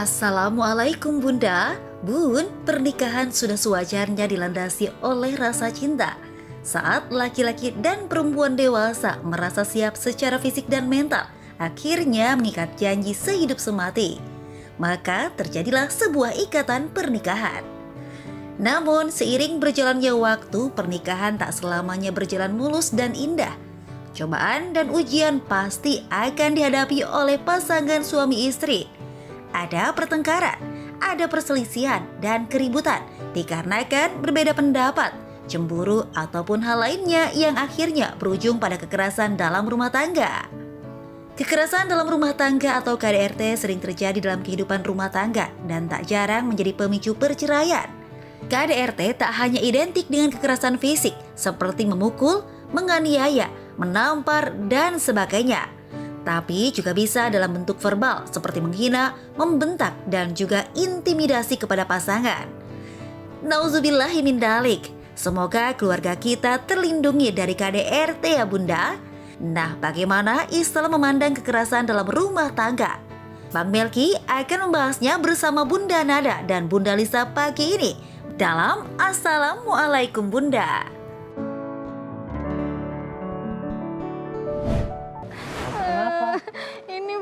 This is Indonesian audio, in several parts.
Assalamualaikum Bunda. Bun, pernikahan sudah sewajarnya dilandasi oleh rasa cinta. Saat laki-laki dan perempuan dewasa merasa siap secara fisik dan mental, akhirnya mengikat janji sehidup semati. Maka terjadilah sebuah ikatan pernikahan. Namun seiring berjalannya waktu, pernikahan tak selamanya berjalan mulus dan indah. Cobaan dan ujian pasti akan dihadapi oleh pasangan suami istri. Ada pertengkaran, ada perselisihan dan keributan dikarenakan berbeda pendapat, cemburu ataupun hal lainnya yang akhirnya berujung pada kekerasan dalam rumah tangga. Kekerasan dalam rumah tangga atau KDRT sering terjadi dalam kehidupan rumah tangga dan tak jarang menjadi pemicu perceraian. KDRT tak hanya identik dengan kekerasan fisik seperti memukul, menganiaya, menampar, dan sebagainya. Tapi juga bisa dalam bentuk verbal seperti menghina, membentak, dan juga intimidasi kepada pasangan. Nauzubillahi min dalik. Semoga keluarga kita terlindungi dari KDRT ya Bunda. Nah, bagaimana Islam memandang kekerasan dalam rumah tangga? Bang Melki akan membahasnya bersama Bunda Nada dan Bunda Lisa pagi ini dalam Assalamualaikum Bunda. Ini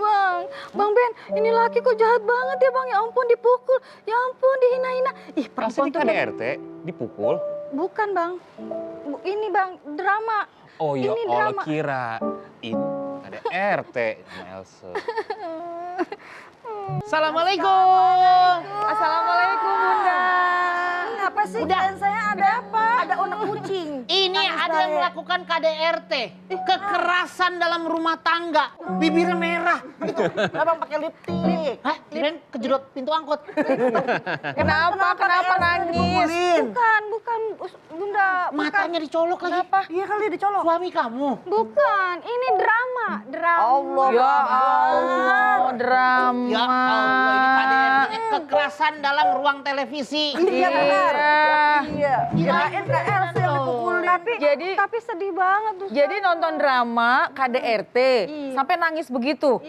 Bang Ben, ini laki kok jahat banget ya Bang, ya ampun dipukul, ya ampun dihina-hina. Ih perempuan tuh KDRT dipukul? Bukan Bang, ini Bang, drama. Oh ya Ini Allah, drama. kirain KDRT Elsa. Assalamualaikum. Assalamualaikum Bunda. Apa sih klien saya ada apa? Ada unek kucing. Ini ada yang melakukan KDRT, kekerasan dalam rumah tangga, bibirnya merah. Abang pakai lipstick. Hah? Kirain kejedot pintu angkot. Kenapa nangis? Bukan Bunda. Matanya dicolok lagi. Iya kali dicolok. Suami kamu. Bukan, ini drama. Allah. Ya Allah, drama. Ya Allah, ini KDRT, kekerasan dalam ruang televisi. Iya benar. Iya. Kirain Kirain Elsa yang dipukulin. Tapi sedih banget tuh. Jadi nonton drama KDRT sampai nangis begitu.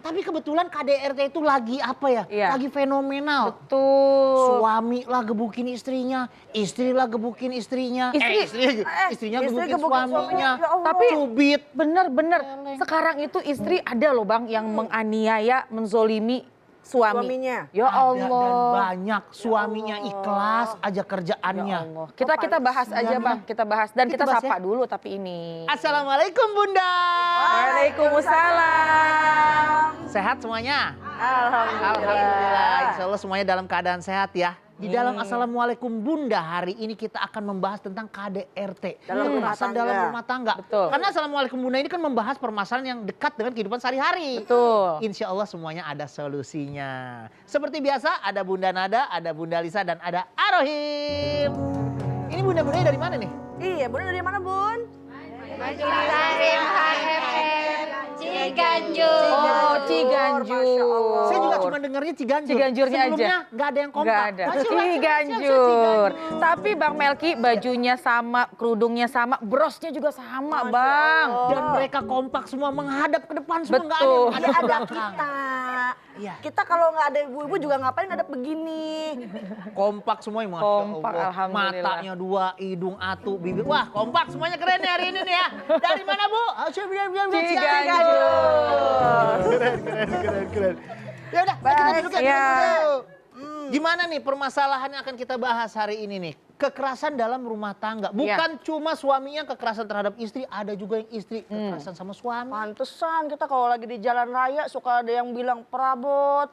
Tapi kebetulan KDRT itu lagi apa ya? Iya. Lagi fenomenal. Tuh. Suami lah gebukin istrinya, istri lah gebukin istrinya. Istrinya istri gebukin gebukin suaminya. suaminya. Ya Allah. Tapi Cubit. bener. Sekarang itu istri ada loh Bang yang menganiaya, menzolimi Suaminya. Ya Ada dan Allah. banyak suaminya ikhlas aja kerjaannya. Ya Allah. Kita bahas aja Bang, kita bahas dan Kita kita bahas sapa ya. dulu tapi ini. Assalamualaikum Bunda. Waalaikumsalam. Sehat semuanya? Alhamdulillah. Alhamdulillah. Insya Allah semuanya dalam keadaan sehat ya. Di dalam Assalamualaikum Bunda hari ini kita akan membahas tentang KDRT. Dalam rumah Kekerasan tangga. dalam rumah tangga. Betul. Karena Assalamualaikum Bunda ini kan membahas permasalahan yang dekat dengan kehidupan sehari-hari. Betul. Insya Allah semuanya ada solusinya. Seperti biasa ada Bunda Nada, ada Bunda Lisa, dan ada Arohim. Ini bunda-bundanya dari mana nih? Iya, Bunda dari mana, Bun? Oh, Ciganjur. Masya Allah. Saya juga cuma dengarnya Ciganjur. Ciganjurnya aja. Sebelumnya nggak ada yang kompak. Nggak ada. Masih Ciganjur. Tapi Bang Melki bajunya sama, kerudungnya sama, brosnya juga sama Masya Bang. Allah. Dan mereka kompak semua menghadap ke depan semua, nggak ada Betul. yang Ada menghadap ke ada belakang. kita. Iya. Kita kalau nggak ada ibu-ibu juga ngapain ngadep begini. Kompak semuanya, Masya Kompak, Allah. alhamdulillah. Matanya dua, hidung atu, bibir. Wah, kompak semuanya keren nih hari ini nih ya. Dari mana Bu? Ciganjur. Keren. Ya udah, kita duduk ya. Ya. Gimana nih permasalahan yang akan kita bahas hari ini nih? Kekerasan dalam rumah tangga. Bukan cuma suaminya kekerasan terhadap istri, ada juga yang istri kekerasan sama suami. Pantesan kita kalau lagi di jalan raya suka ada yang bilang perabot.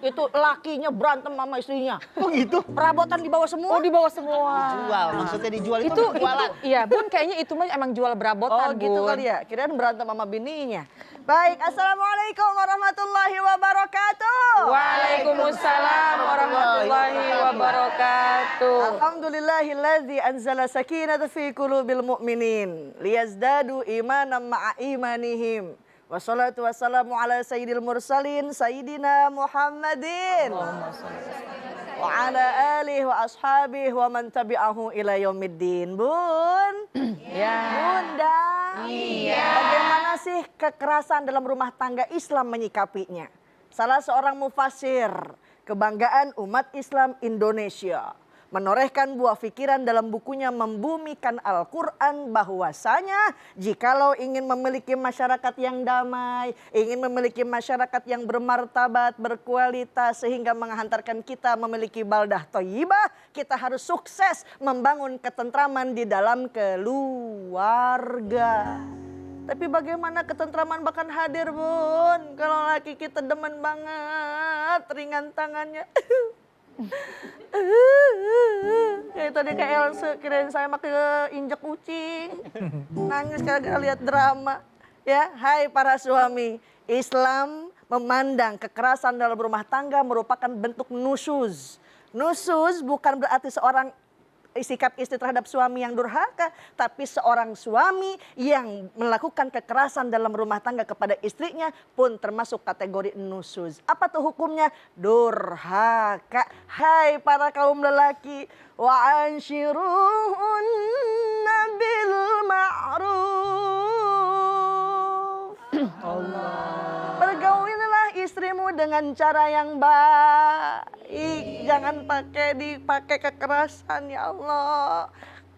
Itu lakinya berantem sama istrinya. Oh gitu? Perabotan dibawa semua. Oh, di bawah semua. Jual, maksudnya dijual itu, Itu jualan. iya Bun, kayaknya itu mah emang jual Oh berabotan gitu Bun. kali ya, kirain berantem sama bininya. Baik, Assalamualaikum warahmatullahi wabarakatuh. Waalaikumsalam warahmatullahi wabarakatuh. Alhamdulillahilladzi anzala sakinata fi qulubil mu'minin liyazdadu imanan ma'a imanihim. Wassalatu wassalamu ala sayyidil mursalin sayyidina Muhammadin. Wa ala alihi wa ashabihi wa man tabi'ahu ila yaumiddin. Bun. Ya. Bunda. Iya. Bagaimana sih kekerasan dalam rumah tangga Islam menyikapinya? salah seorang mufassir, kebanggaan umat Islam Indonesia, menorehkan buah pikiran dalam bukunya Membumikan Al-Quran bahwasanya jikalau ingin memiliki masyarakat yang damai, ingin memiliki masyarakat yang bermartabat, berkualitas sehingga menghantarkan kita memiliki baldah thayyibah, kita harus sukses membangun ketentraman di dalam keluarga. Tapi bagaimana ketentraman bahkan hadir, Bun? Kalau laki kita demen banget, ringan tangannya. Kayak tadi kayak Elsa, kirain saya pakai injek kucing. Nangis gara-gara lihat drama. Ya, hai para suami, Islam memandang kekerasan dalam rumah tangga merupakan bentuk nusuz. Nusuz bukan berarti seorang sikap istri terhadap suami yang durhaka, tapi seorang suami yang melakukan kekerasan dalam rumah tangga kepada istrinya pun termasuk kategori nusuz. Apa tuh hukumnya? Durhaka. Hai para kaum lelaki, wa anshiruhunna bil ma'ruf. Pergaulilah istrimu dengan cara yang baik. Jangan dipakai kekerasan, ya Allah.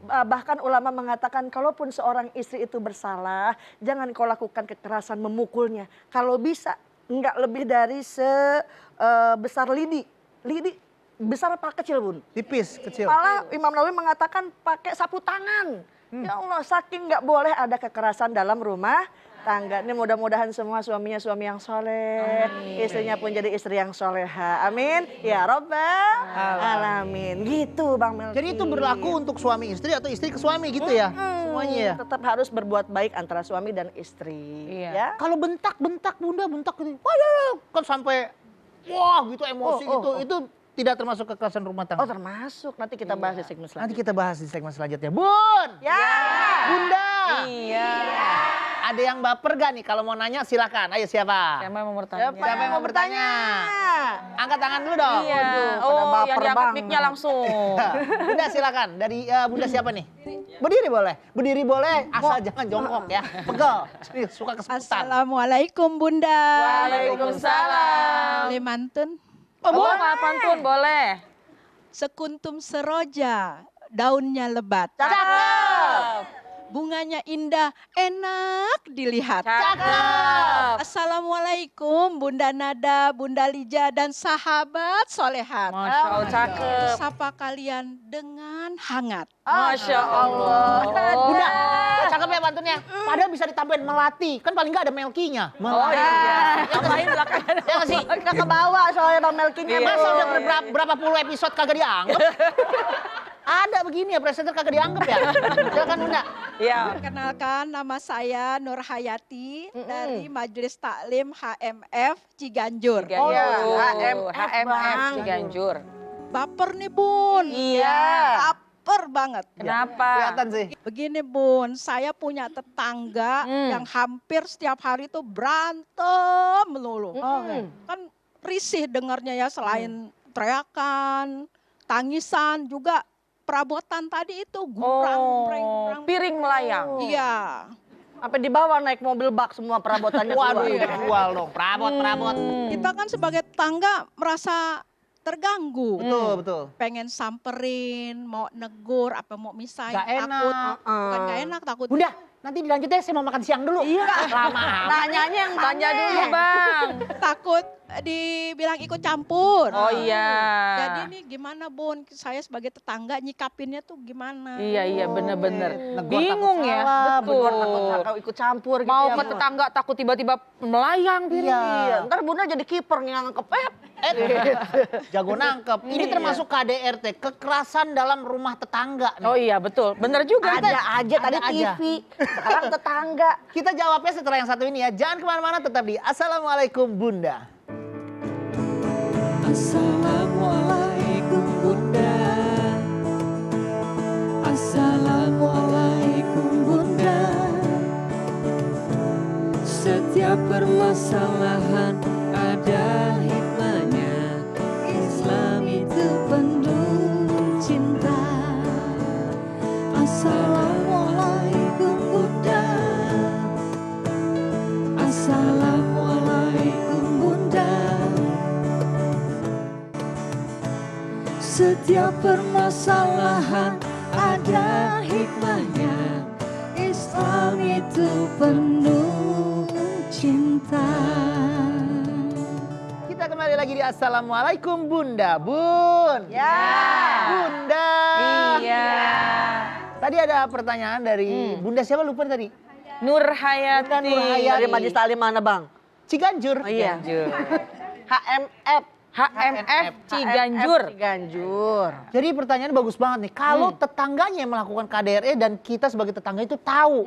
Bahkan ulama mengatakan kalaupun seorang istri itu bersalah, jangan kau lakukan kekerasan memukulnya. Kalau bisa enggak lebih dari sebesar lidi. Lidi besar apa kecil, Bun? Tipis, kecil. Malah Imam Nawawi mengatakan pakai sapu tangan. Ya Allah, saking nggak boleh ada kekerasan dalam rumah tangga. Ini mudah-mudahan semua suaminya suami yang soleh, istrinya pun jadi istri yang soleha. Amin. Ya Rabbal Alamin. Gitu Bang Melki. Jadi itu berlaku untuk suami istri atau istri ke suami gitu ya? Semuanya ya? Tetap harus berbuat baik antara suami dan istri. Iya. Ya. Kalau bentak Bunda, bentak gitu. Wah, ya, kan sampai wah gitu emosi itu tidak termasuk kekerasan rumah tangga. Oh termasuk, nanti kita bahas di segmen selanjutnya. Nanti kita bahas di segmen selanjutnya. Bun! Ya. Bunda! Iya. Ada yang baper gak nih? Kalau mau nanya silakan. Ayo siapa? Siapa yang mau bertanya? Siapa yang mau bertanya? Angkat tangan dulu dong. Iya. pada Oh, yang baper diangkat banget. mic-nya langsung. Bunda silakan. Dari Bunda siapa nih? Berdiri boleh. Berdiri boleh, asal jangan jongkok ya. Pegel. Suka kesemutan. Assalamualaikum Bunda. Waalaikumsalam. Boleh mantun? Oh, boleh pantun, boleh. Sekuntum seroja, daunnya lebat. Cakep. Bunganya indah, enak dilihat. Cakep. Assalamualaikum Bunda Nada, Bunda Lija dan sahabat solehat. Masya Allah, cakep. Sapa kalian dengan hangat. Masya Allah. Bunda, cakep ya pantunnya. Padahal bisa ditambahin melati. Kan paling nggak ada Melkinya. Oh iya. Tambahin belakangnya. Ya nggak sih? Udah ke bawah soalnya Bang Melkinya. Masa udah berapa puluh episode kagak dianggap? Ada begini ya, presenter kagak dianggap ya? Silakan Bunda. Iya. Perkenalkan nama saya Nur Hayati dari Majelis Taklim HMF Ciganjur. Ciganjur. HMF, HMF Ciganjur. Baper nih Bun. Iya. Baper banget. Kenapa? Kelihatan sih. Begini Bun, saya punya tetangga yang hampir setiap hari tuh berantem melulu. Kan risih dengarnya ya, selain teriakan, tangisan juga perabotan tadi itu gurang, piring melayang. Iya. Sampai dibawa naik mobil bak semua perabotannya Waduh, keluar. jual dong. Perabot. Kita kan sebagai tetangga merasa terganggu. Betul. Pengen samperin, mau negur, apa mau misahin, Gak takut. enak. Bukan gak enak, takut. Bunda, nanti dilanjut ya, saya mau makan siang dulu. Iya. Lama amat. Nanyanya yang mana? Tanya dulu, Bang. Takut dibilang ikut campur. Oh iya. Jadi ini gimana Bun, saya sebagai tetangga nyikapinnya tuh gimana? Iya, bener-bener. Negor Bingung takut ya, salah, betul. Takut ikut campur gitu Mau ya, ke Bun. tetangga takut tiba-tiba melayang piring. Iya, ntar Bunda jadi kiper nangkep. Jago nangkep. Ini termasuk KDRT, kekerasan dalam rumah tetangga. Nih. Oh iya, betul. Bener juga. Ada aja tadi Ada aja. TV, sekarang tetangga. Kita jawabnya setelah yang satu ini ya. Jangan kemana-mana, tetap di Assalamualaikum Bunda. Assalamualaikum Bunda. Assalamualaikum Bunda. Setiap permasalahan ada hikmahnya. Islam itu penuh cinta. Assalamualaikum Bunda. Assalamualaikum Bunda. setiap permasalahan ada hikmahnya. Islam itu penuh cinta. Kita kembali lagi di Assalamualaikum Bunda, Bun. Ya. Bunda. Iya. Tadi ada pertanyaan dari Bunda siapa lupa tadi? Nur Hayati. Dari Majlis Taklim mana bang? Ciganjur. Oh iya. HMF. HMF Ciganjur. Ciganjur. Jadi pertanyaan bagus banget nih. Kalau tetangganya yang melakukan KDRT dan kita sebagai tetangga itu tahu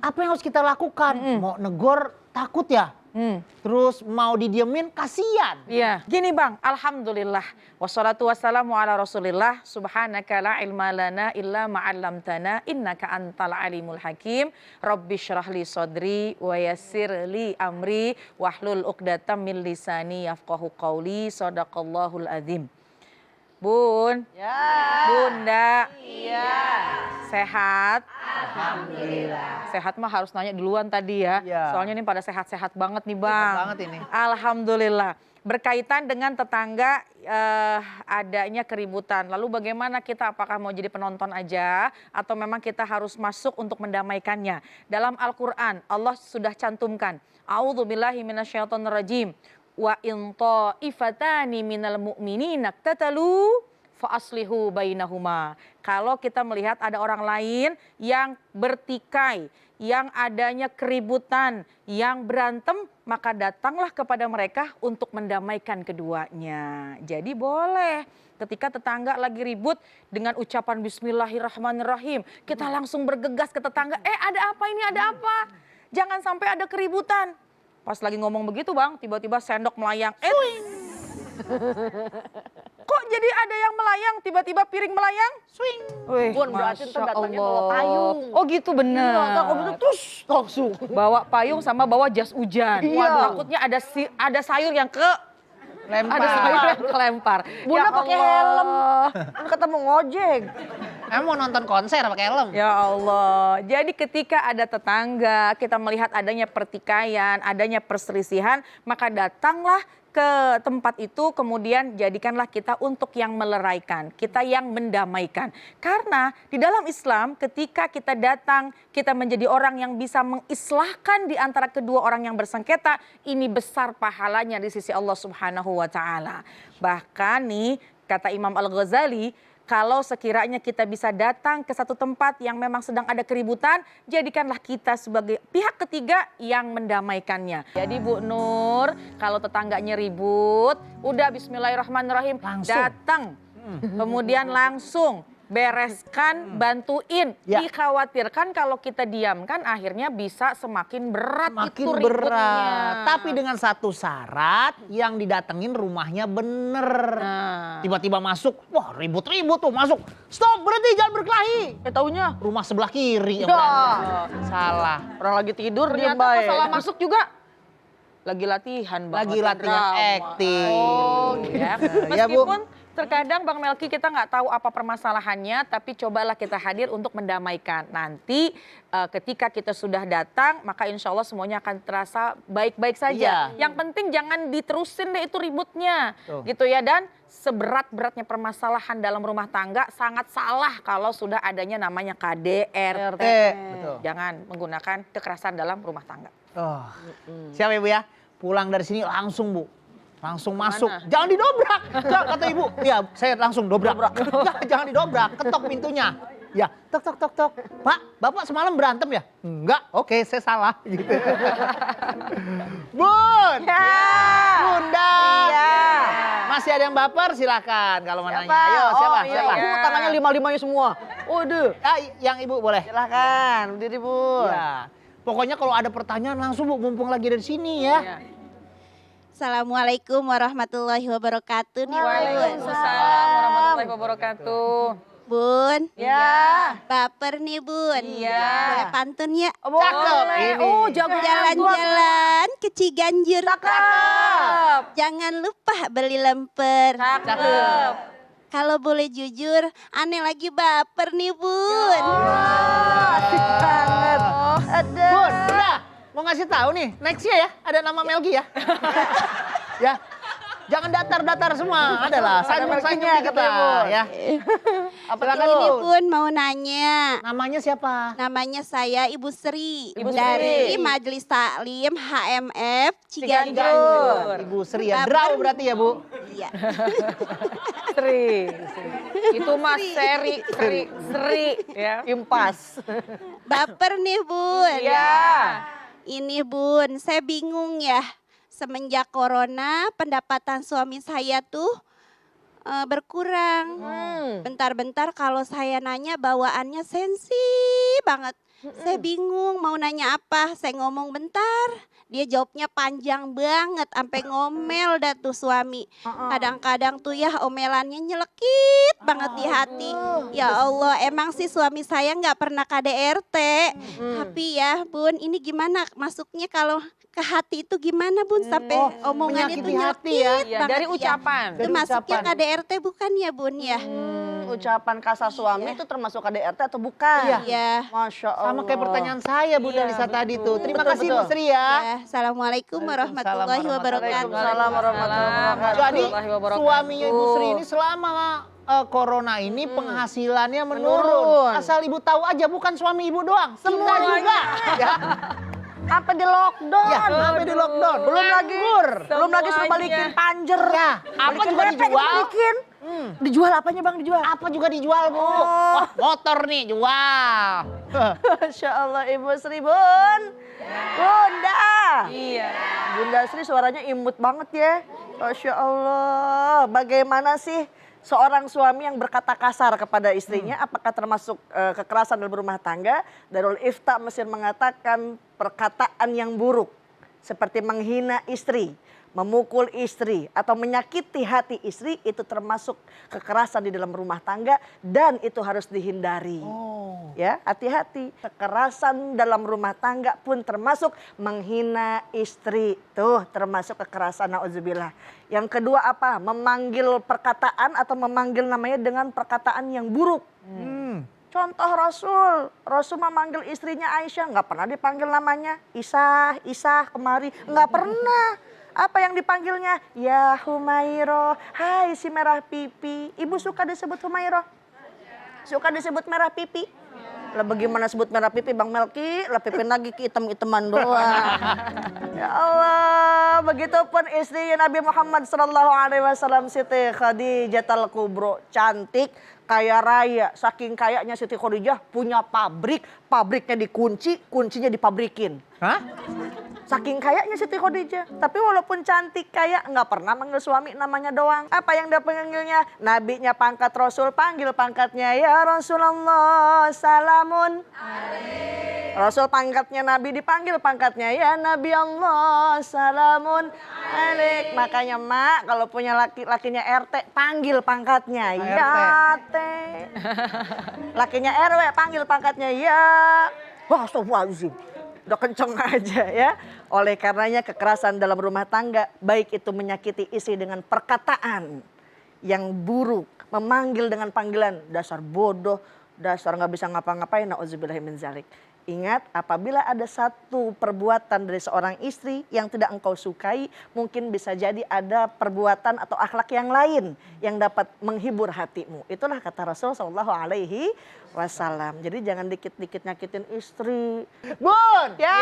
apa yang harus kita lakukan? Mau negor takut ya? Terus mau didiemin kasihan. Iya, gini bang, alhamdulillah. Wassalatu wassalamu ala rasulillah. Subhanaka la ilma lana illa ma'allamtana innaka antal alimul hakim. Rabbi syrahli sodri wa yassir li amri wahlul uqdatam min lisani yafqahu qawli. Sadaqallahul azim. Bun, Bunda, sehat? Alhamdulillah. Sehat mah harus nanya duluan tadi ya. Iya. Soalnya ini pada sehat-sehat banget nih bang. Sehat banget ini. Alhamdulillah. Berkaitan dengan tetangga adanya keributan. Lalu bagaimana kita, apakah mau jadi penonton aja atau memang kita harus masuk untuk mendamaikannya? Dalam Al-Quran Allah sudah cantumkan. A'udzubillahi minasyaitonirrajim. Wa in ta'ifatani minal mu'minina iqtatalu fa aslihu bainahuma. Kalau kita melihat ada orang lain yang bertikai, yang adanya keributan, yang berantem, maka datanglah kepada mereka untuk mendamaikan keduanya. Jadi boleh ketika tetangga lagi ribut dengan ucapan bismillahirrahmanirrahim, kita langsung bergegas ke tetangga, ada apa ini, ada apa? Jangan sampai ada keributan. Pas lagi ngomong begitu bang, tiba-tiba sendok melayang. Kok jadi ada yang melayang, tiba-tiba piring melayang? Swing. Bun, berarti ntar datangnya bawa payung. Oh gitu bener. Iya, kamu tuh terus langsung. Bawa payung sama bawa jas hujan. Iya. Waduh, takutnya ada sayur yang Lempar. ada sayur yang kelempar. Bunda pakai helm. Kan kata mau ngojek. Emang mau nonton konser pakai helm? Ya Allah. Jadi ketika ada tetangga, kita melihat adanya pertikaian, adanya perselisihan, maka datanglah ke tempat itu, kemudian jadikanlah kita untuk yang meleraikan, kita yang mendamaikan. Karena di dalam Islam ketika kita datang, kita menjadi orang yang bisa mengislahkan di antara kedua orang yang bersengketa, ini besar pahalanya di sisi Allah Subhanahu wa taala. Bahkan nih kata Imam Al-Ghazali, kalau sekiranya kita bisa datang ke satu tempat yang memang sedang ada keributan, jadikanlah kita sebagai pihak ketiga yang mendamaikannya. Jadi Bu Nur, kalau tetangganya ribut, udah bismillahirrahmanirrahim, Langsung. datang. Kemudian langsung bereskan, bantuin. Ya. Dikhawatirkan kalau kita diamkan akhirnya bisa semakin berat Makin itu ributnya. berat. Tapi dengan satu syarat, yang didatengin rumahnya bener. Nah. Tiba-tiba masuk, wah ribut-ribut tuh masuk. Stop, berhenti, jangan berkelahi. Taunya Rumah sebelah kiri yang Ya. berantem. Salah. Orang lagi tidur dia ternyata pas baik. salah masuk juga lagi latihan Bang. Lagi latihan acting. Oh ya. Ya, Bu. Meskipun terkadang Bang Melki kita nggak tahu apa permasalahannya, tapi cobalah kita hadir untuk mendamaikan. Nanti ketika kita sudah datang, maka insya Allah semuanya akan terasa baik-baik saja. Iya. Yang penting jangan diterusin deh itu ributnya. Tuh. Gitu ya. Dan seberat-beratnya permasalahan dalam rumah tangga sangat salah kalau sudah adanya namanya KDRT. Betul. Jangan menggunakan kekerasan dalam rumah tangga. Oh. Siap Ibu ya? Pulang dari sini langsung Bu. Langsung masuk. Jangan didobrak. Enggak, kata Ibu. Iya, saya langsung dobrak. Enggak, jangan didobrak. Ketok pintunya. Ya, tok tok tok tok. Pak, Bapak semalam berantem ya? Enggak. Oke, saya salah gitu. Bun. Bunda. Iya. Masih ada yang baper silakan kalau mau nanya. Siapa? Ayo, siapa? Oh, iya. Siapa? Aku tangannya lima-limanya semua. Waduh. Ah, yang Ibu boleh. Silahkan, berdiri Bun. Ya. Pokoknya kalau ada pertanyaan langsung Bu, mumpung lagi dari sini ya. Iya. Assalamualaikum warahmatullahi wabarakatuh nih Bun. Waalaikumsalam warahmatullahi wabarakatuh. Bun, Ya. baper nih Bun. Iya. Boleh pantun ya? Cakep ini. Oh, jago Jalan-jalan ke Ciganjur. Cakep. Jangan lupa beli lemper. Cakep. Kalau boleh jujur, aneh lagi baper nih Bun. Asik banget. Ada. Bun, udah mau ngasih tahu nih, nextnya ya ada nama Melgi ya. Ya, Jangan datar-datar semua. Adalah sanjung-sanjung melkinya, kita katanya, Bun. ya. Apa Silakan, tuh? Ini Bun. Bun mau nanya. Namanya siapa? Namanya saya Ibu Sri. Ibu dari Sri. Majelis Taklim HMF Ciganjur. Ciganjur. Ibu Sri ya. Draw berarti ya, Bu? Iya. Sri. Itu mah Sri ya. Impas. Baper nih Bun. Iya. Ini Bun, saya bingung ya. Semenjak corona pendapatan suami saya tuh berkurang. Bentar-bentar kalau saya nanya bawaannya sensi banget. Saya bingung mau nanya apa. Saya ngomong bentar, dia jawabnya panjang banget sampai ngomel dah tuh suami. Kadang-kadang tuh ya omelannya nyelekit banget di hati. Ya Allah, emang sih suami saya nggak pernah KDRT. Tapi ya Bun, ini gimana masuknya kalau ke hati itu gimana Bun sampai omongan itu menyakiti hati ya. nyelekit Iya, banget dari ya. ucapan. Itu Dari masuknya ucapan. KDRT bukan ya Bun ya? Ucapan kasar suami itu termasuk KDRT atau bukan? Iya. Masya Allah. Sama kayak pertanyaan saya Bunda Lisa tadi tuh. Terima Betul, kasih betul. Bu Sri ya. Ya, Assalamualaikum warahmatullahi wabarakatuh. Waalaikumsalam warahmatullahi wabarakatuh. Jadi warahmatullahi wabarakatuh. suaminya Ibu Sri ini selama corona ini penghasilannya menurun. Menurun. Asal Ibu tahu aja bukan suami Ibu doang. Semua juga. Ya. Apa di lockdown? Ya, sampai di lockdown. Belum lagi, belum lagi suruh Semuanya. balikin panjer. Ya, apa Balikin juga lepek, dijual. balikin. Dijual apanya bang dijual? Apa juga dijual Bu? Wah motor nih jual. Masya Allah Ibu Sri Bun. Bunda. Iya. Bunda Sri suaranya imut banget ya. Masya Allah. Bagaimana sih seorang suami yang berkata kasar kepada istrinya? Apakah termasuk kekerasan dalam rumah tangga? Darul Ifta Mesir mengatakan perkataan yang buruk. Seperti menghina istri, memukul istri, atau menyakiti hati istri. Itu termasuk kekerasan di dalam rumah tangga. Dan itu harus dihindari. Ya, hati-hati. Kekerasan dalam rumah tangga pun termasuk menghina istri. Tuh, termasuk kekerasan, na'udzubillah. Yang kedua apa? Memanggil perkataan atau memanggil namanya dengan perkataan yang buruk. Contoh Rasul memanggil istrinya Aisyah, nggak pernah dipanggil namanya Isah kemari, nggak pernah. Apa yang dipanggilnya? Ya Humairo, hai si merah pipi. Ibu suka disebut Humairo? Suka disebut merah pipi? Lah bagaimana sebut merah pipi Bang Melki? Lah pipi lagi ke hitam-hitaman doang. Ya Allah, begitupun istri Nabi Muhammad SAW Siti Khadijah Al-Kubro, cantik, kaya raya. Saking kayanya Siti Khadijah punya pabrik, pabriknya dikunci, kuncinya dipabrikin. Hah? Saking kayanya Siti Khadijah. Tapi walaupun cantik kaya, nggak pernah manggil suami namanya doang. Apa yang dia panggilnya? Nabinya pangkat Rasul, panggil pangkatnya ya Rasulullah salamun. Rasul pangkatnya Nabi, dipanggil pangkatnya ya Nabi Allah salamun alaik. Makanya mak kalau punya lakinya RT, panggil pangkatnya ya T. Lakinya RW, panggil pangkatnya ya. Wah, astagfirullahaladzim. Udah kenceng aja ya. Oleh karenanya kekerasan dalam rumah tangga, baik itu menyakiti istri dengan perkataan yang buruk, memanggil dengan panggilan dasar bodoh, dasar nggak bisa ngapa-ngapain, na'udzubillahi min dzalik. Ingat, apabila ada satu perbuatan dari seorang istri yang tidak engkau sukai, mungkin bisa jadi ada perbuatan atau akhlak yang lain yang dapat menghibur hatimu. Itulah kata Rasulullah SAW. Jadi jangan dikit-dikit nyakitin istri. Bun. Ya.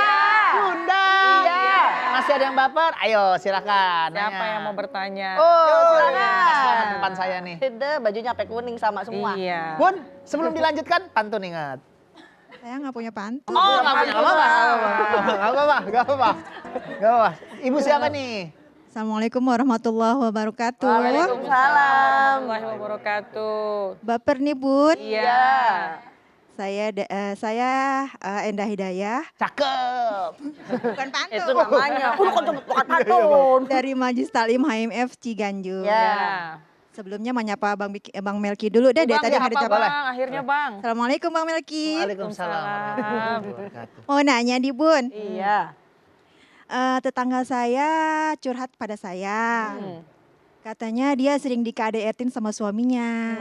Bunda. Iya. Masih ada yang baper? Ayo silakan. Siapa nanya. yang mau bertanya? Oh, Silakan. Pas banget silakan. depan saya nih. Udah, bajunya sampai kuning sama semua. Iya. Bun, sebelum dilanjutkan pantun ingat. Saya nggak punya pantun. Oh, nggak punya apa-apa. Nggak apa-apa. Nggak apa-apa. Ibu siapa nih? Assalamualaikum warahmatullahi wabarakatuh. Waalaikumsalam. Warahmatullahi wabarakatuh. Baper nih Bun. Iya. Saya Endah Hidayah Cakep. bukan pantun. Itu namanya. Bukan pantun. Dari Majelis Taklim HMF Ciganjur. Ya. Sebelumnya menyapa Bang Melki dulu deh. Dari Bang, tadi apa, nggak dijawab. Bang? Akhirnya Bang. Assalamualaikum Bang Melki. Waalaikumsalam warahmatullahi wabarakatuh. Mau nanya nih Bun. Iya. Tetangga saya curhat pada saya. Katanya dia sering di KDRT-in sama suaminya.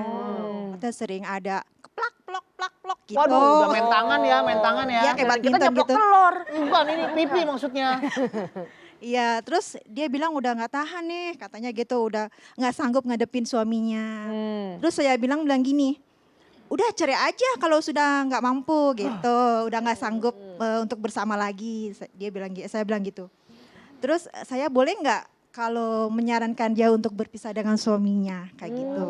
Kata sering ada keplak plok plak plok gitu. Waduh, udah main tangan ya, main tangan ya. Iya kayak Kita badminton nyeplok gitu. telur. Bukan ini pipi maksudnya. Iya, terus dia bilang udah nggak tahan nih, katanya gitu, udah nggak sanggup ngadepin suaminya. Terus saya bilang gini, udah cerai aja kalau sudah nggak mampu gitu, udah nggak sanggup untuk bersama lagi. Dia bilang, saya bilang gitu. Terus saya boleh nggak kalau menyarankan dia untuk berpisah dengan suaminya kayak gitu.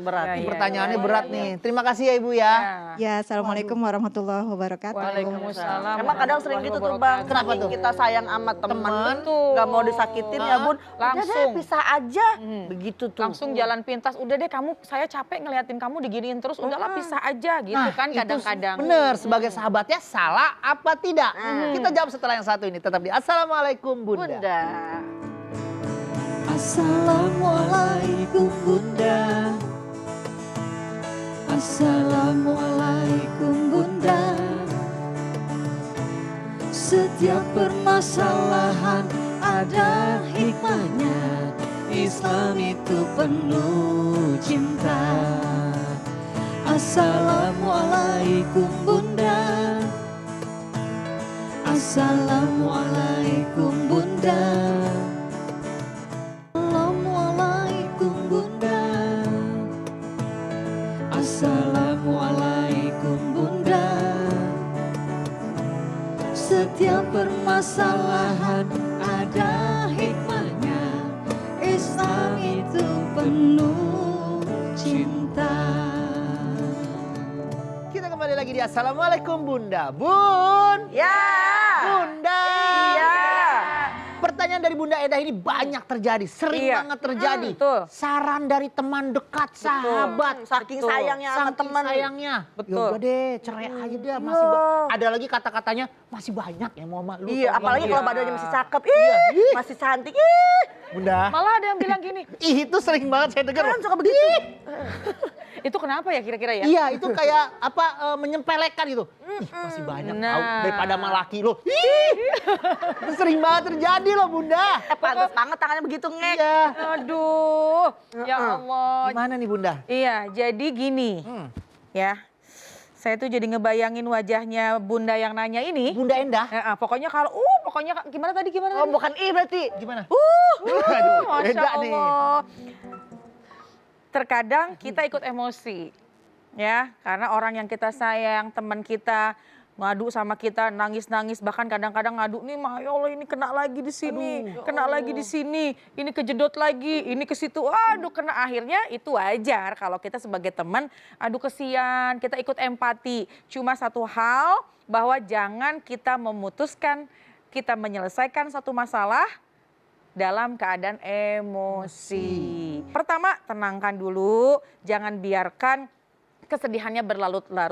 Berat. Ini pertanyaannya berat nih. Terima kasih ya Ibu ya. Ya, assalamualaikum warahmatullahi wabarakatuh. Waalaikumsalam. Emang kadang sering gitu tuh Bang. Kenapa tuh? Kita sayang sama teman, Betul. nggak mau disakitin ya Bun. Udah Langsung. deh pisah aja. Begitu tuh. Langsung jalan pintas, udah deh saya capek ngeliatin kamu diginiin terus, udahlah pisah aja gitu kan itu kadang-kadang. bener, sebagai sahabatnya salah apa tidak? Kita jawab setelah yang satu ini. Tetap di Assalamualaikum Bunda. Bunda. Assalamualaikum Bunda. Assalamualaikum Bunda. Setiap permasalahan ada hikmahnya. Islam itu penuh cinta. Assalamualaikum Bunda. Assalamualaikum Bunda. Assalamualaikum Bunda. Assalamualaikum Bunda. Setiap permasalahan ada hikmahnya. Islam itu penuh cinta. Kita kembali lagi di Assalamualaikum Bunda. Bun. Ya. Bunda. Iya. Pertanyaan dari Bunda Edah ini banyak terjadi, sering Iya. banget terjadi. Betul. Saran dari teman dekat, sahabat. Saking Betul. sayangnya sama Saking teman. sayangnya. Betul. Ya udah deh, cerai aja deh. Masih ada lagi kata-katanya masih banyak yang mau sama lu. Iya, tau apalagi gak? kalau badannya masih cakep. Ih, masih cantik. Ih. Bunda. Malah ada yang bilang gini, Ih, itu sering banget saya dengar. Kan suka begitu. itu kenapa ya kira-kira ya? Iya, itu kayak menyempelekan gitu. Ih, masih banyak Nah. tahu daripada sama laki lo. Ih, itu sering banget terjadi loh Bunda. Pantes banget tangannya begitu ngek. Iya. Aduh, ya Allah. Gimana nih Bunda? Iya, jadi gini, ya. Saya tuh jadi ngebayangin wajahnya Bunda yang nanya ini. Bunda Endah. Pokoknya gimana tadi? Oh, bukan I berarti. Gimana? Masya beda nih. Allah. Terkadang kita ikut emosi, ya, karena orang yang kita sayang, teman kita ngadu sama kita, nangis-nangis, bahkan kadang-kadang ngadu nih, ya Allah ini kena lagi di sini, kena lagi di sini, ini kejedot lagi, ini ke situ, aduh kena. Akhirnya itu wajar kalau kita sebagai teman, aduh kesian, kita ikut empati. Cuma satu hal, bahwa jangan kita memutuskan, kita menyelesaikan satu masalah dalam keadaan emosi. Pertama, tenangkan dulu, jangan biarkan kesedihannya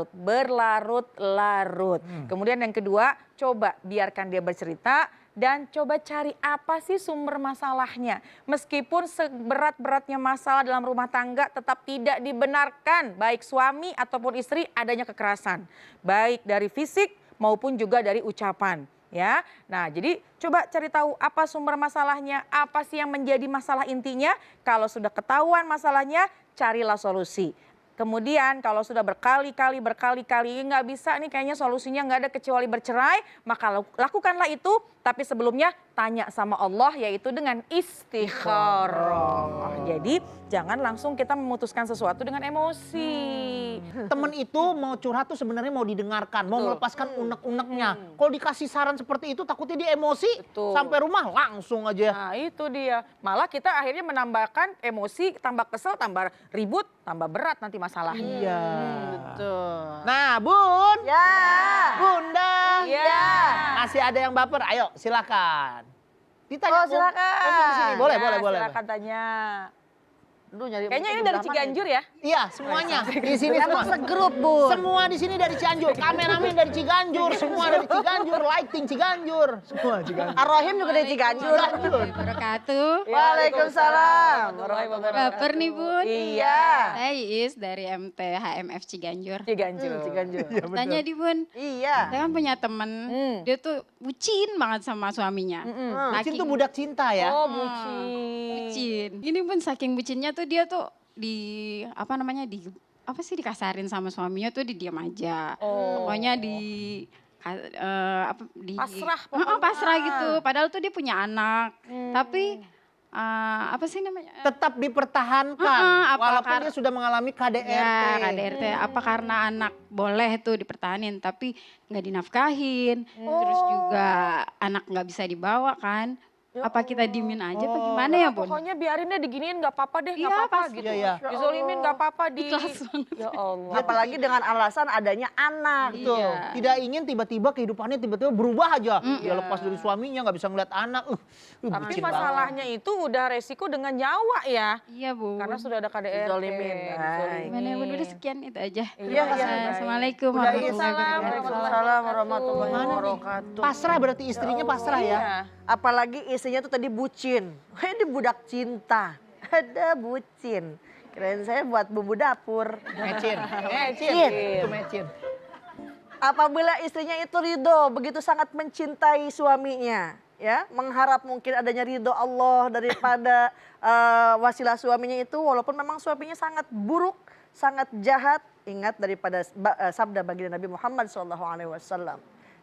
berlarut-larut. Kemudian yang kedua, coba biarkan dia bercerita dan coba cari apa sih sumber masalahnya. Meskipun seberat-beratnya masalah dalam rumah tangga tetap tidak dibenarkan, baik suami ataupun istri adanya kekerasan, baik dari fisik maupun juga dari ucapan. Ya, nah jadi coba cari tahu apa sumber masalahnya, apa sih yang menjadi masalah intinya. Kalau sudah ketahuan masalahnya, carilah solusi. Kemudian kalau sudah berkali-kali nggak bisa nih kayaknya solusinya nggak ada kecuali bercerai, maka lakukanlah itu. Tapi sebelumnya tanya sama Allah, yaitu dengan istikharah. Jadi jangan langsung kita memutuskan sesuatu dengan emosi. Temen itu mau curhat tuh sebenarnya mau didengarkan, mau melepaskan unek-uneknya. Kalau dikasih saran seperti itu takutnya dia emosi, sampai rumah langsung aja. Nah itu dia, malah kita akhirnya menambahkan emosi, tambah kesel, tambah ribut, tambah berat nanti masalahnya. Iya. Betul. Nah Bun, Ya. Bunda, Iya. masih ada yang baper, ayo silakan. Ditanya Oh, silakan. di sini. Boleh. Silakan tanya. Aduh, nyari Kayaknya ini dari Ciganjur ya? Iya, semuanya di sini semua. Segrup, Bu. Semua di sini dari Cianjur, kameramen dari Ciganjur, semua dari Ciganjur, lighting Ciganjur, semua Ciganjur. Ar-Rahim juga dari Ciganjur. Wabarakatuh. Waalaikumsalam. Baper nih Bun. Iya. Saya Iis dari MT HMF Ciganjur. Ciganjur. Tanya di Bun. Iya. Saya kan punya temen, dia tuh bucin banget sama suaminya. Bucin tuh budak cinta ya. Oh bucin. Bucin. Ini Bun saking bucinnya tuh dia tuh dikasarin sama suaminya tuh diam aja. Pokoknya Pasrah pasrah gitu. Padahal tuh dia punya anak. Tapi apa sih namanya? Tetap dipertahankan walaupun dia sudah mengalami KDRT. Ya, KDRT. Apa karena anak boleh tuh dipertahanin tapi nggak dinafkahin. Terus juga anak nggak bisa dibawa kan. Apa kita dimin aja apa gimana ya, Bun? Pokoknya biarin deh diginiin nggak apa-apa deh, nggak Iya, apa-apa pasti. gitu. Iya. Dizolimin nggak apa-apa di. Ikhlas banget. Ya Allah. Apalagi dengan alasan adanya anak. Betul. Iya. Tidak ingin tiba-tiba kehidupannya tiba-tiba berubah aja. Dia lepas dari suaminya nggak bisa ngeliat anak. Tapi bucin masalahnya itu udah resiko dengan nyawa ya. Iya, Bu. Karena sudah ada KDRT. Dizolimin. Baik. Gimana ya, Bun? Udah sekian itu aja. Iya, iya. Assalamualaikum Udah, warahmatullahi wabarakatuh. Waalaikumsalam warahmatullahi Gimana nih? wabarakatuh. Pasrah berarti istrinya pasrah ya. Iya. Apalagi istrinya tuh tadi bucin. Ini budak cinta. Ada bucin. Kirain saya buat bumbu dapur. Mecin. Mecin. Itu mecin. Apabila istrinya itu ridho, begitu sangat mencintai suaminya, ya, mengharap mungkin adanya ridho Allah daripada wasilah suaminya itu, walaupun memang suaminya sangat buruk, sangat jahat, ingat daripada sabda baginda Nabi Muhammad SAW.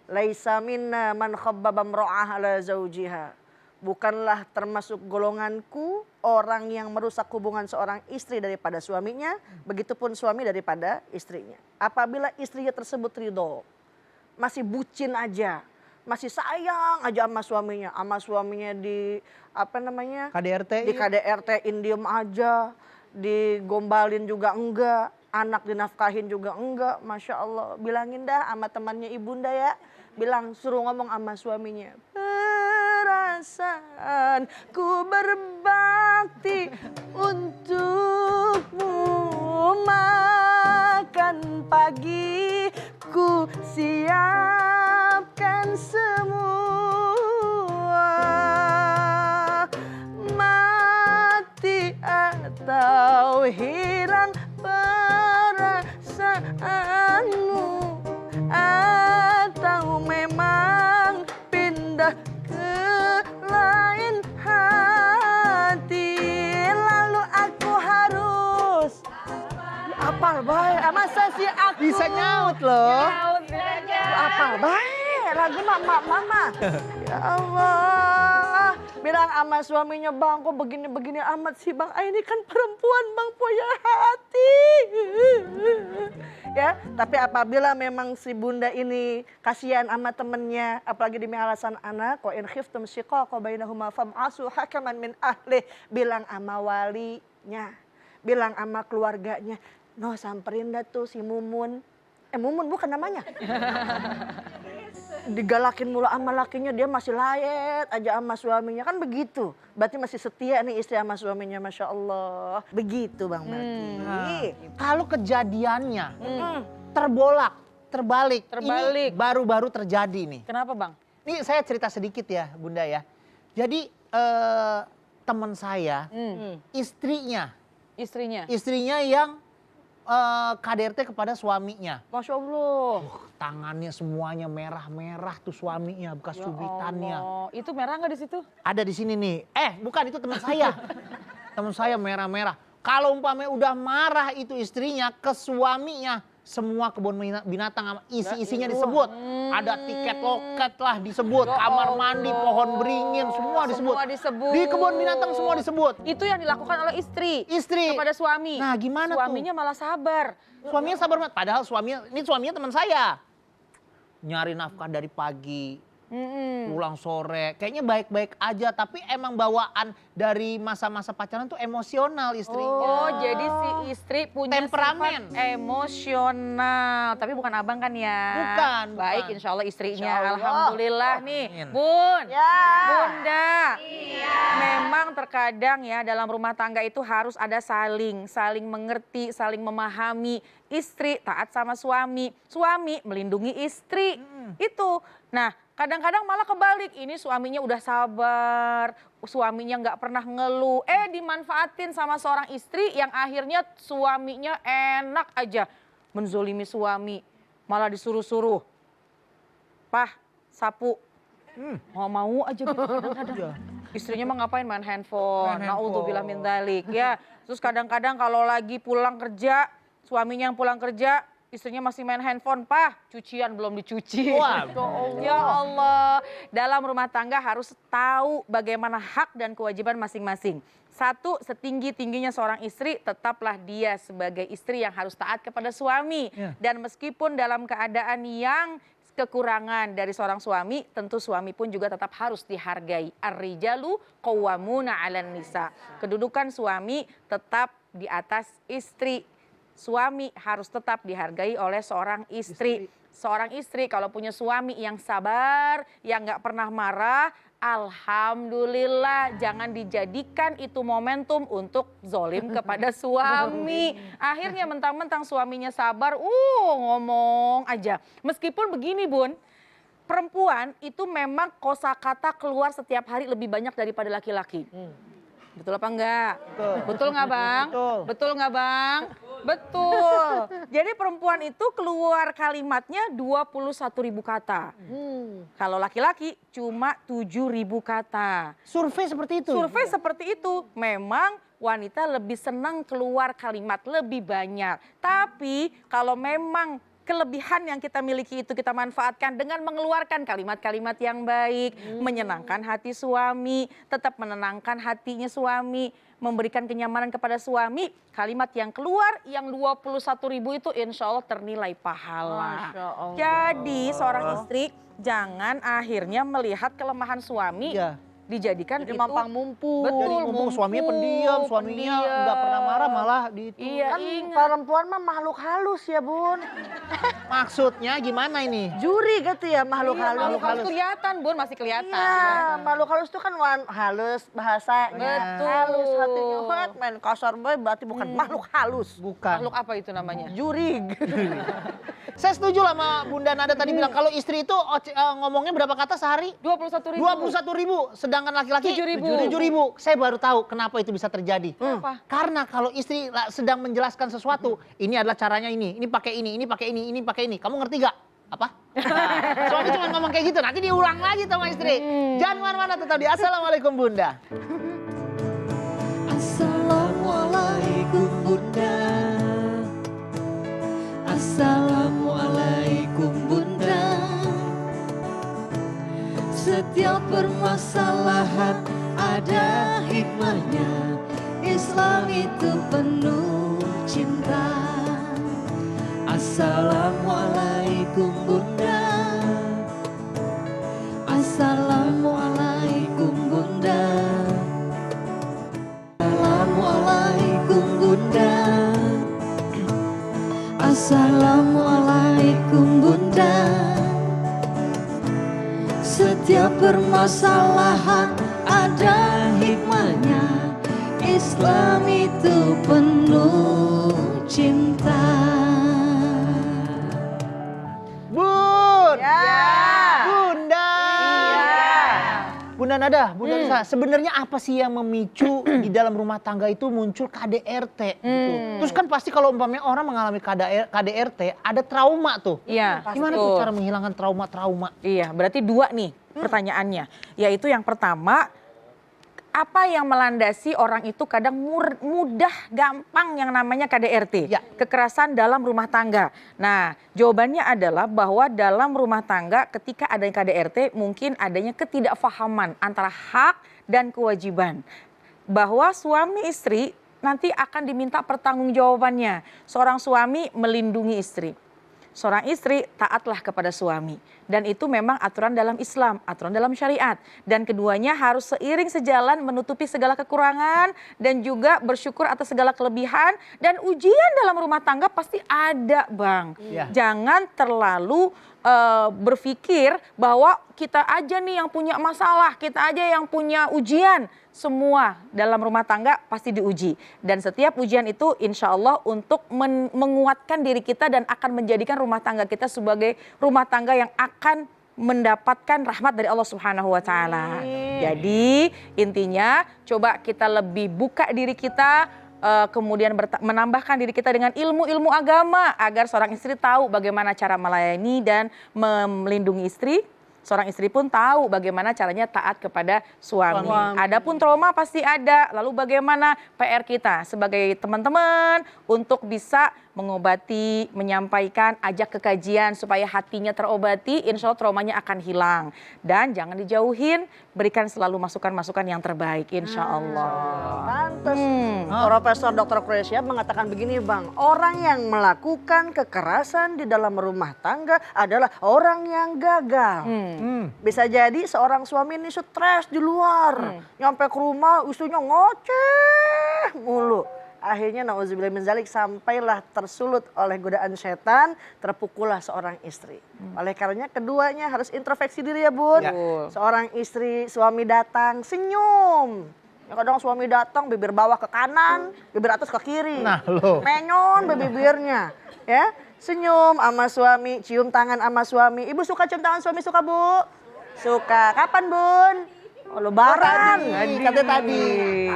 Laisa minna man khabbaba imra'ah ala zawjiha. Bukanlah termasuk golonganku orang yang merusak hubungan seorang istri daripada suaminya, begitupun suami daripada istrinya. Apabila istrinya tersebut ridho, masih bucin aja, masih sayang aja sama suaminya di apa namanya? KDRT. Di KDRT-in diem aja, digombalin juga enggak, anak dinafkahin juga enggak, Masya Allah. Bilangin dah sama temannya ibunda ya, bilang suruh ngomong sama suaminya. Perasaan ku berbakti untukmu, makan pagi ku siapkan semua, mati atau hilang perasaanmu, atau memang pindah ke lain hati, lalu aku harus apal baik. Masa sih aku Bisa nyaut loh. apal baik lagu mama. Ya Allah, bilang sama suaminya, bang kok begini-begini amat sih bang, ini kan perempuan bang punya hati. Ya, tapi apabila memang si bunda ini kasihan sama temennya, apalagi demi alasan anak, wa in khiftum shiqaqa bainahuma fab'asu hakaman min ahli, bilang sama walinya, bilang sama keluarganya, no samperin dah tuh si Mumun. Mumun bukan namanya. Digalakin mulu sama lakinya, dia masih layet aja sama suaminya, kan begitu. Berarti masih setia nih istri sama suaminya, Masya Allah. Begitu Bang Mati. Kalau kejadiannya terbalik. Terbalik. Ini baru-baru terjadi nih. Kenapa Bang? Ini saya cerita sedikit ya Bunda ya. Jadi teman saya, istrinya yang KDRT kepada suaminya. Masya Allah. Tangannya semuanya merah-merah tuh suaminya, bekas cubitannya. Oh, itu merah nggak di situ? Ada di sini nih. Bukan, itu teman saya. Teman saya merah-merah. Kalau umpamanya udah marah itu istrinya ke suaminya, semua kebun binatang isi-isinya disebut. Ada tiket loket lah disebut, kamar mandi, pohon beringin, semua disebut. Di kebun binatang semua disebut. Itu yang dilakukan oleh istri kepada suami. Nah, gimana Suaminya malah sabar. Suaminya sabar banget. Padahal suaminya teman saya. Nyari nafkah dari pagi, pulang sore. Kayaknya baik-baik aja, tapi emang bawaan dari masa-masa pacaran tuh emosional istrinya. Oh, jadi si istri punya Temperamen. sifat emosional. Tapi bukan abang kan ya? Bukan. Baik, insya Allah istrinya. Insya Allah. Alhamdulillah nih. Amin. Bun, Ya. Bunda. Memang terkadang ya dalam rumah tangga itu harus ada saling mengerti, saling memahami. Istri taat sama suami melindungi istri. Itu. Nah, kadang-kadang malah kebalik, ini suaminya udah sabar, suaminya nggak pernah ngeluh, dimanfaatin sama seorang istri yang akhirnya suaminya enak aja menzolimi suami, malah disuruh-suruh, pah, sapu, mau aja gitu kadang-kadang. Istrinya mah ngapain main handphone, naudzubillah min dzalik ya. Terus kadang-kadang kalau lagi pulang kerja, suaminya yang pulang kerja istrinya masih main handphone, Pak, cucian belum dicuci. Wah. Ya Allah, dalam rumah tangga harus tahu bagaimana hak dan kewajiban masing-masing. Satu, setinggi-tingginya seorang istri, tetaplah dia sebagai istri yang harus taat kepada suami. Dan meskipun dalam keadaan yang kekurangan dari seorang suami, tentu suami pun juga tetap harus dihargai. Ar-rijalu qawwamuna 'alan nisa. Kedudukan suami tetap di atas istri. Suami harus tetap dihargai oleh seorang istri. Seorang istri kalau punya suami yang sabar, yang nggak pernah marah, alhamdulillah, jangan dijadikan itu momentum untuk zolim kepada suami. Akhirnya mentang-mentang suaminya sabar, ngomong aja. Meskipun begini Bun, perempuan itu memang kosakata keluar setiap hari lebih banyak daripada laki-laki. Betul apa enggak? Betul nggak Bang? Betul nggak Bang? Betul. Jadi perempuan itu keluar kalimatnya 21.000 kata. Kalau laki-laki cuma 7.000 kata. Survei seperti itu? Survei seperti itu. Memang wanita lebih senang keluar kalimat lebih banyak. Tapi kalau memang kelebihan yang kita miliki itu kita manfaatkan dengan mengeluarkan kalimat-kalimat yang baik, menyenangkan hati suami, tetap menenangkan hatinya suami, memberikan kenyamanan kepada suami, kalimat yang keluar yang 21.000 itu insya Allah ternilai pahala. Jadi seorang istri jangan akhirnya melihat kelemahan suami dijadikan jadi itu mampang mumpung. Betul, Jadi ngomong suaminya pendiam, suaminya nggak pernah marah malah di itu. Iya, Kan perempuan mah makhluk halus ya Bun. Maksudnya gimana ini? Juri gitu ya makhluk halus. Makhluk halus kelihatan, Bun, masih kelihatan. Iya, makhluk halus itu kan halus bahasanya. Betul. Halus hatinya, main kasar boy berarti bukan makhluk halus. Bukan. Makhluk apa itu namanya? Jurig. Saya setuju lah sama Bunda Nada tadi bilang kalau istri itu ngomongnya berapa kata sehari? 21.000. 21.000, sedangkan laki-laki 7.000. 7.000. Saya baru tahu kenapa itu bisa terjadi. Kenapa? Karena kalau istri sedang menjelaskan sesuatu, ini adalah caranya ini pakai ini pakai ini pakai ini. Kamu ngerti gak? Apa? Nah, suami cuma ngomong kayak gitu, nanti diulang lagi sama istri. Jangan mana-mana, tetap di Assalamualaikum Bunda. Assalamualaikum Bunda. Assalamualaikum Bunda. Setiap permasalahan ada hikmahnya. Islam itu penuh cinta. Assalamualaikum Bunda. Assalamualaikum Bunda. Assalamualaikum Bunda. Assalamualaikum Bunda. Setiap permasalahan ada hikmahnya. Islam itu penuh cinta. Bun! Ya. Bunda! Bunda Nada, Bunda Lisa, sebenarnya apa sih yang memicu di dalam rumah tangga itu muncul KDRT gitu? Terus kan pasti kalau umpamanya orang mengalami KDRT ada trauma tuh. Iya. Gimana tuh cara menghilangkan trauma-trauma? Iya, berarti dua nih pertanyaannya. Yaitu yang pertama, apa yang melandasi orang itu kadang mudah, gampang yang namanya KDRT. Ya. Kekerasan dalam rumah tangga. Nah, jawabannya adalah bahwa dalam rumah tangga ketika adanya KDRT mungkin adanya ketidakfahaman antara hak dan kewajiban. Bahwa suami istri nanti akan diminta pertanggungjawabannya. Seorang suami melindungi istri. Seorang istri taatlah kepada suami. Dan itu memang aturan dalam Islam, aturan dalam syariat. Dan keduanya harus seiring sejalan menutupi segala kekurangan dan juga bersyukur atas segala kelebihan. Dan ujian dalam rumah tangga pasti ada, Bang. Ya. Jangan terlalu berpikir bahwa kita aja nih yang punya masalah, kita aja yang punya ujian. Semua dalam rumah tangga pasti diuji. Dan setiap ujian itu insya Allah untuk menguatkan diri kita dan akan menjadikan rumah tangga kita sebagai rumah tangga yang akan mendapatkan rahmat dari Allah Subhanahu wa Ta'ala. Jadi intinya coba kita lebih buka diri kita, kemudian menambahkan diri kita dengan ilmu-ilmu agama agar seorang istri tahu bagaimana cara melayani dan melindungi istri. seorang istri pun tahu bagaimana caranya taat kepada suami. Adapun trauma pasti ada. Lalu bagaimana PR kita sebagai teman-teman untuk bisa mengobati, menyampaikan, ajak ke kajian supaya hatinya terobati, insya Allah traumanya akan hilang. Dan jangan dijauhin, berikan selalu masukan-masukan yang terbaik, insya Allah. Pantes. Profesor Dr. Quraisyah mengatakan begini Bang, orang yang melakukan kekerasan di dalam rumah tangga adalah orang yang gagal. Bisa jadi seorang suami ini stres di luar, nyampe ke rumah istrinya ngoceh mulu. Akhirnya nauzubillah min zalik sampailah tersulut oleh godaan setan, terpukullah seorang istri. Oleh karenanya keduanya harus introspeksi diri ya Bun. Seorang istri, suami datang, senyum. Ya kadang suami datang bibir bawah ke kanan, bibir atas ke kiri. Nah lo. Menyon bibirnya. Ya, senyum sama suami, cium tangan sama suami. Ibu suka cium tangan suami suka Bu? Suka. Kapan Bun? Oh, lebaran. Katanya tadi.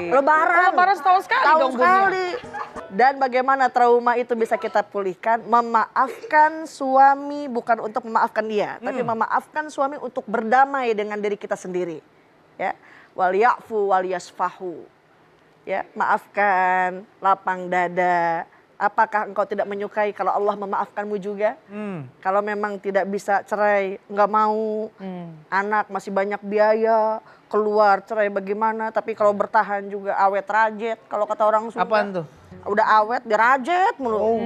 Lebaran. Lebaran setahun sekali Tahun dong, Bun. sekali. Dan bagaimana trauma itu bisa kita pulihkan? Memaafkan suami bukan untuk memaafkan dia, tapi memaafkan suami untuk berdamai dengan diri kita sendiri. Ya, wal ya'fu wal yasfahu. Ya, maafkan, lapang dada. Apakah engkau tidak menyukai kalau Allah memaafkanmu juga? Kalau memang tidak bisa cerai, nggak mau, anak masih banyak biaya, keluar cerai bagaimana? Tapi kalau bertahan juga awet rajet. Kalau kata orang Sunda. Apaan tuh? Udah awet dirajet mulu.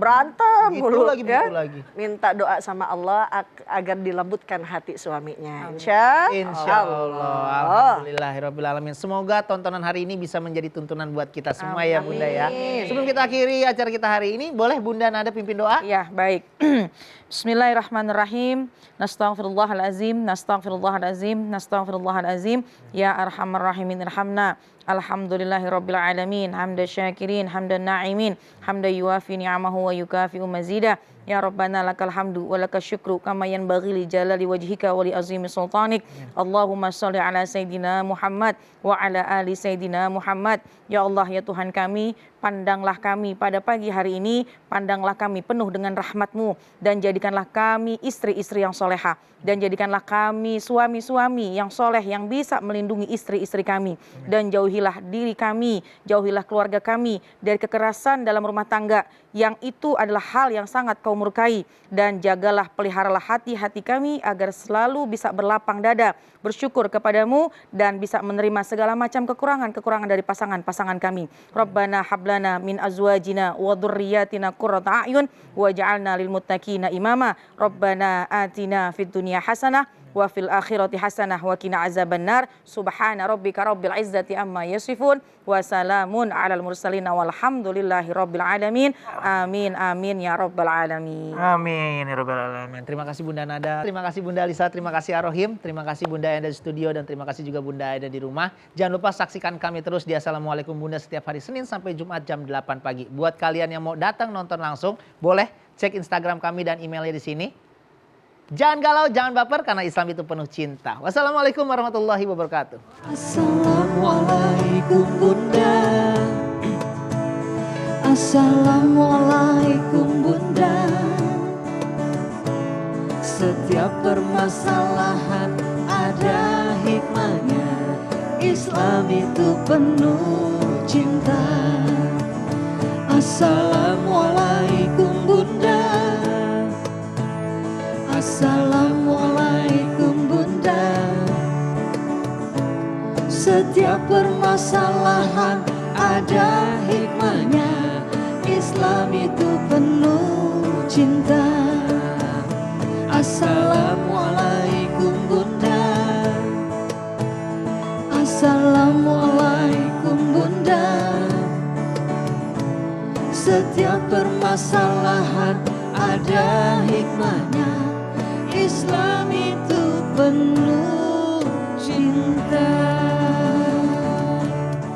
Berantem mulu. Begitu lagi. Minta doa sama Allah agar dilembutkan hati suaminya. Insya Allah. Alhamdulillahirabbil alamin. Semoga tontonan hari ini bisa menjadi tuntunan buat kita semua ya Bunda ya. Sebelum kita akhiri acara kita hari ini, boleh Bunda Nada pimpin doa? Ya, baik. Bismillahirrahmanirrahim. Nastaghfirullahalazim, nastaghfirullahalazim, nastaghfirullahalazim. Ya arhamar rahimin irhamna. Alhamdulillahirabbil alamin. Hamdan syakirin, hamdan na'imin, hamdan yuwafi ni'amahu wa yukafi'u mazidah. Ya Rabbana lakal hamdu wa lakal syukru kama yanbaghi li jalali wajhika wa li azimi sultanik. Allahumma sholli ala Sayyidina Muhammad wa ala ali Sayyidina Muhammad. Ya Allah ya Tuhan kami, pandanglah kami pada pagi hari ini, pandanglah kami penuh dengan rahmat-Mu dan jadikanlah kami istri-istri yang solehah. Dan jadikanlah kami suami-suami yang soleh yang bisa melindungi istri-istri kami. Dan jauhilah diri kami, jauhilah keluarga kami dari kekerasan dalam rumah tangga. Yang itu adalah hal yang sangat Kau murkai. Dan jagalah, peliharalah hati-hati kami agar selalu bisa berlapang dada, bersyukur kepadamu dan bisa menerima segala macam kekurangan-kekurangan dari pasangan-pasangan kami. Rabbana hablana min azwajina wa dhurriyyatina qurrata a'yun waj'alna lil muttaqina imama. Rabbana atina fid dunya hasanah wa fil akhirati hasanah wa qina azabannar. Subhana rabbika rabbil izzati amma yasifun wa salamun alal mursalin walhamdulillahi rabbil alamin. Amin amin ya rabbal alamin. Amin ya rabbal alamin. Terima kasih Bunda Nada, terima kasih Bunda Alisa, terima kasih Arohim, terima kasih Bunda yang ada di studio dan terima kasih juga Bunda yang ada di rumah. Jangan lupa saksikan kami terus di Assalamualaikum Bunda setiap hari Senin sampai Jumat jam 8 pagi. Buat kalian yang mau datang nonton langsung, boleh cek Instagram kami dan emailnya di sini. Jangan galau, jangan baper karena Islam itu penuh cinta. Wassalamualaikum warahmatullahi wabarakatuh. Assalamualaikum Bunda. Assalamualaikum Bunda. Setiap permasalahan ada hikmahnya. Islam itu penuh cinta. Assalamualaikum Bunda. Assalamualaikum Bunda. Setiap permasalahan ada hikmahnya. Islam itu penuh cinta. Assalamualaikum Bunda. Assalamualaikum Bunda. Setiap permasalahan ada hikmahnya. Islam itu penuh cinta.